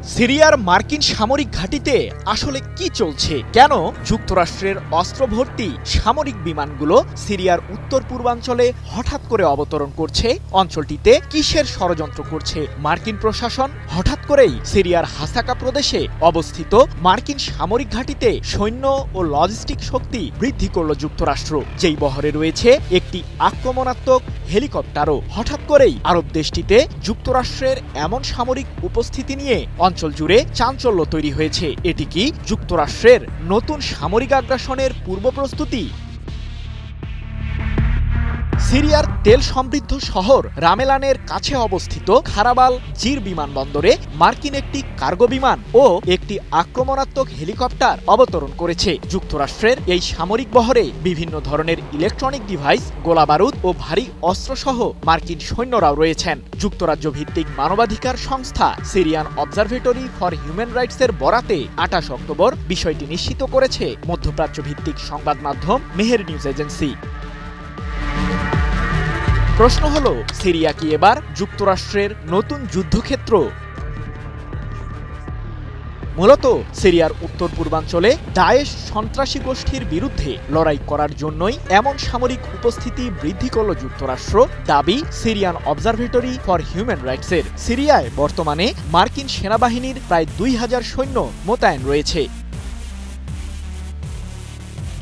সিরিয়ার মার্কিন সামরিক ঘাঁটিতে আসলে কি চলছে? কেন যুক্তরাষ্ট্রের অস্ত্রভর্তি সামরিক বিমানগুলো সিরিয়ার উত্তর পূর্বাঞ্চলে হঠাৎ করে অবতরণ করছে? অঞ্চলটিতে কিসের ষড়যন্ত্র করছে মার্কিন প্রশাসন? হঠাৎ করেই সিরিয়ার হাসাকা প্রদেশে অবস্থিত মার্কিন সামরিক ঘাঁটিতে সৈন্য ও লজিস্টিক শক্তি বৃদ্ধি করল যুক্তরাষ্ট্র, যেই বহরে রয়েছে একটি আক্রমণাত্মক হেলিকপ্টারও। হঠাৎ করেই আরব দেশটিতে যুক্তরাষ্ট্রের এমন সামরিক উপস্থিতি নিয়ে অঞ্চল জুড়ে চাঞ্চল্য তৈরি হয়েছে। এটি কি যুক্তরাষ্ট্রের নতুন সামরিক আগ্রাসনের পূর্ব প্রস্তুতি? সিরিয়ার তেল সমৃদ্ধ শহর রামেলানের কাছে অবস্থিত খারাবাল জির বিমানবন্দরে মার্কিন একটি কার্গো বিমান ও একটি আক্রমণাত্মক হেলিকপ্টার অবতরণ করেছে। যুক্তরাষ্ট্রের এই সামরিক বহরে বিভিন্ন ধরনের ইলেকট্রনিক ডিভাইস, গোলাবারুদ ও ভারী অস্ত্রসহ মার্কিন সৈন্যরাও রয়েছেন। যুক্তরাজ্য ভিত্তিক মানবাধিকার সংস্থা সিরিয়ান অবজারভেটরি ফর হিউম্যান রাইটসের বরাতে ২৮ অক্টোবর বিষয়টি নিশ্চিত করেছে মধ্যপ্রাচ্য ভিত্তিক সংবাদ মাধ্যম মেহের নিউজ এজেন্সি। প্রশ্ন হলো, সিরিয়া কি এবার যুক্তরাষ্ট্রের নতুন যুদ্ধক্ষেত্র? মূলত সিরিয়ার উত্তর পূর্বাঞ্চলে দায়েশ সন্ত্রাসী গোষ্ঠীর বিরুদ্ধে লড়াই করার জন্যই এমন সামরিক উপস্থিতি বৃদ্ধি করল যুক্তরাষ্ট্র, দাবি সিরিয়ান অবজারভেটরি ফর হিউম্যান রাইটসের। সিরিয়ায় বর্তমানে মার্কিন সেনাবাহিনীর প্রায় ২,০০০ সৈন্য মোতায়েন রয়েছে।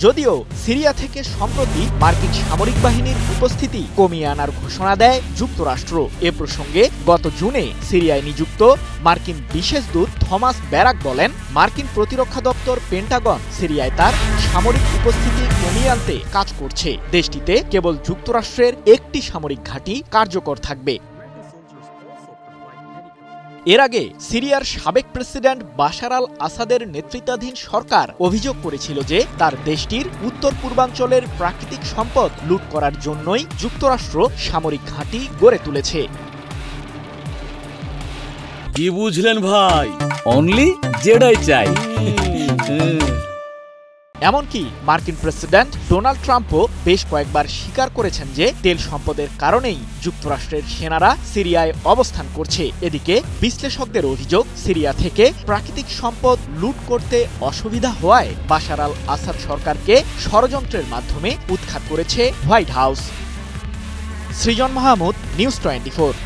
যদিও সিরিয়া থেকে সম্প্রতি মার্কিন সামরিক বাহিনীর উপস্থিতি কমিয়ে আনার ঘোষণা দেয় যুক্তরাষ্ট্র। এ প্রসঙ্গে গত জুনে সিরিয়ায় নিযুক্ত মার্কিন বিশেষ দূত থমাস ব্যারাক বলেন, মার্কিন প্রতিরক্ষা দপ্তর পেন্টাগন সিরিয়ায় তার সামরিক উপস্থিতি কমিয়ে আনতে কাজ করছে। দেশটিতে কেবল যুক্তরাষ্ট্রের একটি সামরিক ঘাঁটি কার্যকর থাকবে। এর আগে সিরিয়ার সাবেক প্রেসিডেন্ট বাশার আল আসাদের নেতৃত্বাধীন সরকার অভিযোগ করেছিল যে তার দেশটির উত্তর পূর্বাঞ্চলের প্রাকৃতিক সম্পদ লুট করার জন্যই যুক্তরাষ্ট্র সামরিক ঘাঁটি গড়ে তুলেছে। কি বুঝলেন ভাই? অনলি জেডাই চাই। এমনকি মার্কিন প্রেসিডেন্ট ডোনাল্ড ট্রাম্পও বেশ কয়েকবার স্বীকার করেছেন যে তেল সম্পদের কারণেই যুক্তরাষ্ট্রের সেনারা সিরিয়ায় অবস্থান করছে। এদিকে বিশ্লেষকদের অভিযোগ, সিরিয়া থেকে প্রাকৃতিক সম্পদ লুট করতে অসুবিধা হওয়ায় বাশার আল আসাদ সরকারকে ষড়যন্ত্রের মাধ্যমে উৎখাত করেছে হোয়াইট হাউস। সৃজন মাহমুদ, নিউজ 24।